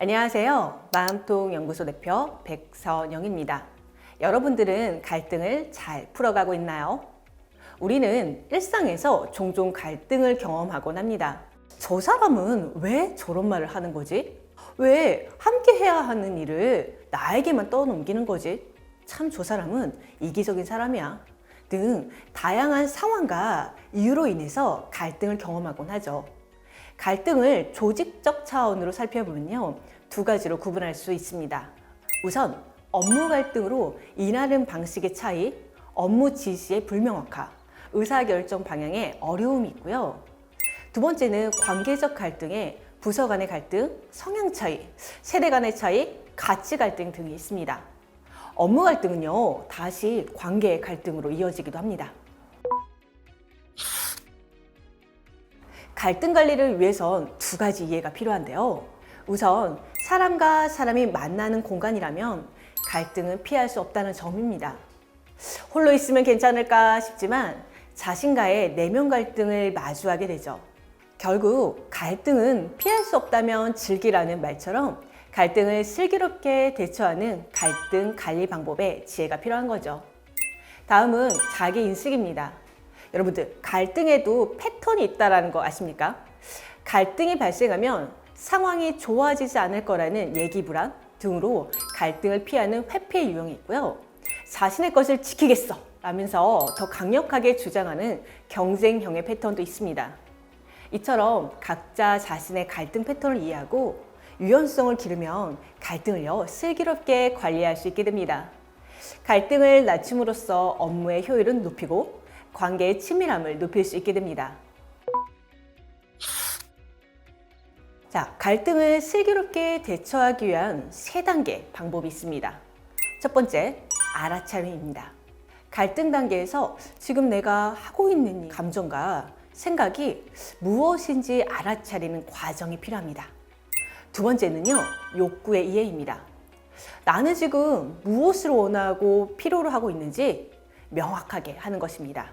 안녕하세요. 마음통연구소 대표 백선영입니다. 여러분들은 갈등을 잘 풀어가고 있나요? 우리는 일상에서 종종 갈등을 경험하곤 합니다. 저 사람은 왜 저런 말을 하는 거지? 왜 함께 해야 하는 일을 나에게만 떠넘기는 거지? 참 저 사람은 이기적인 사람이야. 등 다양한 상황과 이유로 인해서 갈등을 경험하곤 하죠. 갈등을 조직적 차원으로 살펴보면요, 두 가지로 구분할 수 있습니다. 우선 업무 갈등으로 일하는 방식의 차이, 업무 지시의 불명확함, 의사결정 방향에 어려움이 있고요. 두 번째는 관계적 갈등에 부서 간의 갈등, 성향 차이, 세대 간의 차이, 가치 갈등 등이 있습니다. 업무 갈등은요, 다시 관계의 갈등으로 이어지기도 합니다. 갈등 관리를 위해선 두 가지 이해가 필요한데요. 우선 사람과 사람이 만나는 공간이라면 갈등은 피할 수 없다는 점입니다. 홀로 있으면 괜찮을까 싶지만 자신과의 내면 갈등을 마주하게 되죠. 결국 갈등은 피할 수 없다면 즐기라는 말처럼 갈등을 슬기롭게 대처하는 갈등 관리 방법에 지혜가 필요한 거죠. 다음은 자기 인식입니다. 여러분들, 갈등에도 패턴이 있다는 거 아십니까? 갈등이 발생하면 상황이 좋아지지 않을 거라는 예기 불안 등으로 갈등을 피하는 회피의 유형이 있고요. 자신의 것을 지키겠어 라면서 더 강력하게 주장하는 경쟁형의 패턴도 있습니다. 이처럼 각자 자신의 갈등 패턴을 이해하고 유연성을 기르면 갈등을요, 슬기롭게 관리할 수 있게 됩니다. 갈등을 낮춤으로써 업무의 효율은 높이고 관계의 친밀함을 높일 수 있게 됩니다. 자, 갈등을 슬기롭게 대처하기 위한 3단계 방법이 있습니다. 첫 번째, 알아차림입니다. 갈등 단계에서 지금 내가 하고 있는 감정과 생각이 무엇인지 알아차리는 과정이 필요합니다. 두 번째는요, 욕구의 이해입니다. 나는 지금 무엇을 원하고 필요로 하고 있는지 명확하게 하는 것입니다.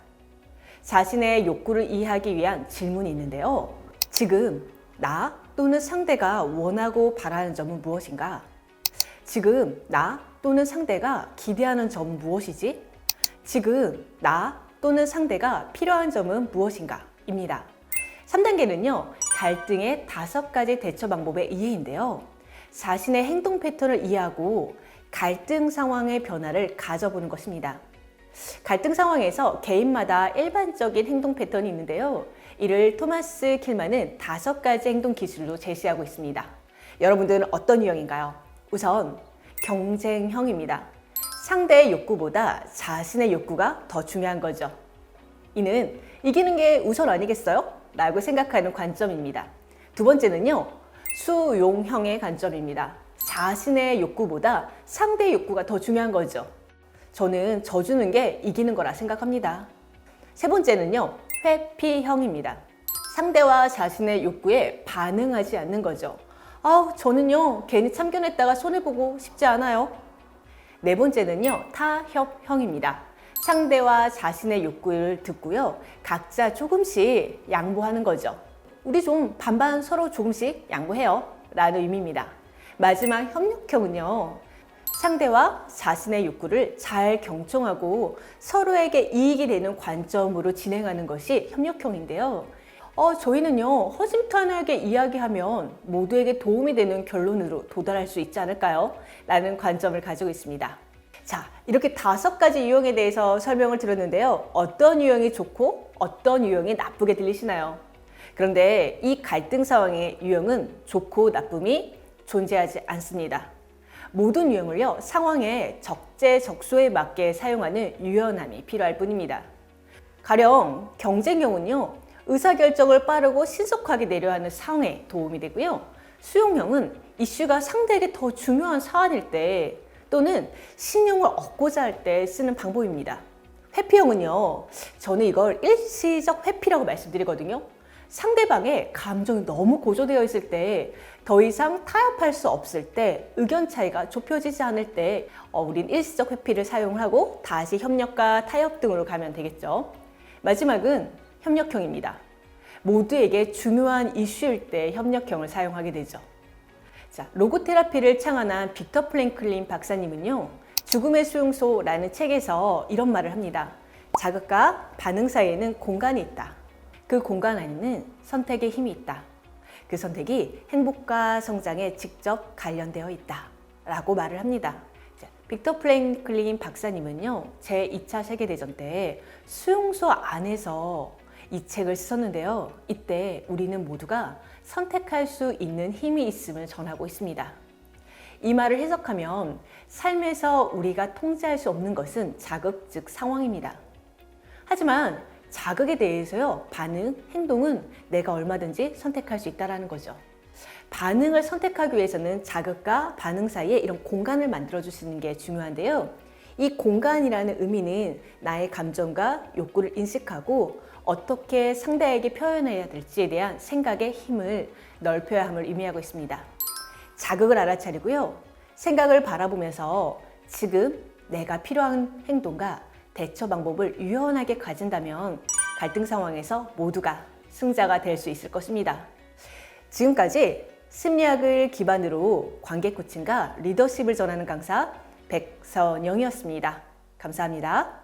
자신의 욕구를 이해하기 위한 질문이 있는데요. 지금 나 또는 상대가 원하고 바라는 점은 무엇인가? 지금 나 또는 상대가 기대하는 점은 무엇이지? 지금 나 또는 상대가 필요한 점은 무엇인가? 입니다. 3단계는요, 갈등의 5가지 대처 방법의 이해인데요. 자신의 행동 패턴을 이해하고 갈등 상황의 변화를 가져보는 것입니다. 갈등 상황에서 개인마다 일반적인 행동 패턴이 있는데요. 이를 토마스 킬만은 5가지 행동 기술로 제시하고 있습니다. 여러분들은 어떤 유형인가요? 우선 경쟁형입니다. 상대의 욕구보다 자신의 욕구가 더 중요한 거죠. 이는 이기는 게 우선 아니겠어요? 라고 생각하는 관점입니다. 두 번째는요, 수용형의 관점입니다. 자신의 욕구보다 상대의 욕구가 더 중요한 거죠. 저는 져주는 게 이기는 거라 생각합니다. 세 번째는요, 회피형입니다. 상대와 자신의 욕구에 반응하지 않는 거죠. 저는요, 괜히 참견했다가 손해보고 싶지 않아요. 네 번째는요, 타협형입니다. 상대와 자신의 욕구를 듣고요, 각자 조금씩 양보하는 거죠. 우리 좀 반반 서로 조금씩 양보해요 라는 의미입니다. 마지막 협력형은요, 상대와 자신의 욕구를 잘 경청하고 서로에게 이익이 되는 관점으로 진행하는 것이 협력형인데요. 저희는요, 허심탄회하게 이야기하면 모두에게 도움이 되는 결론으로 도달할 수 있지 않을까요? 라는 관점을 가지고 있습니다. 자, 이렇게 5가지 유형에 대해서 설명을 드렸는데요. 어떤 유형이 좋고 어떤 유형이 나쁘게 들리시나요? 그런데 이 갈등 상황의 유형은 좋고 나쁨이 존재하지 않습니다. 모든 유형을요, 상황의 적재적소에 맞게 사용하는 유연함이 필요할 뿐입니다. 가령 경쟁형은요, 의사결정을 빠르고 신속하게 내려야 하는 상황에 도움이 되고요. 수용형은 이슈가 상대에게 더 중요한 사안일 때 또는 신용을 얻고자 할 때 쓰는 방법입니다. 회피형은요, 저는 이걸 일시적 회피라고 말씀드리거든요. 상대방의 감정이 너무 고조되어 있을 때, 더 이상 타협할 수 없을 때, 의견 차이가 좁혀지지 않을 때 우린 일시적 회피를 사용하고 다시 협력과 타협 등으로 가면 되겠죠. 마지막은 협력형입니다. 모두에게 중요한 이슈일 때 협력형을 사용하게 되죠. 자, 로고테라피를 창안한 빅터 프랭클린 박사님은요, 죽음의 수용소라는 책에서 이런 말을 합니다. 자극과 반응 사이에는 공간이 있다. 그 공간 안에는 선택의 힘이 있다. 그 선택이 행복과 성장에 직접 관련되어 있다. 라고 말을 합니다. 자, 빅터 프랭클린 박사님은요, 제2차 세계대전 때 수용소 안에서 이 책을 썼는데요. 이때 우리는 모두가 선택할 수 있는 힘이 있음을 전하고 있습니다. 이 말을 해석하면 삶에서 우리가 통제할 수 없는 것은 자극, 즉 상황입니다. 하지만 자극에 대해서요, 반응, 행동은 내가 얼마든지 선택할 수 있다는 거죠. 반응을 선택하기 위해서는 자극과 반응 사이에 이런 공간을 만들어 주시는 게 중요한데요. 이 공간이라는 의미는 나의 감정과 욕구를 인식하고 어떻게 상대에게 표현해야 될지에 대한 생각의 힘을 넓혀야 함을 의미하고 있습니다. 자극을 알아차리고요. 생각을 바라보면서 지금 내가 필요한 행동과 대처 방법을 유연하게 가진다면 갈등 상황에서 모두가 승자가 될 수 있을 것입니다. 지금까지 심리학을 기반으로 관계 코칭과 리더십을 전하는 강사 백선영이었습니다. 감사합니다.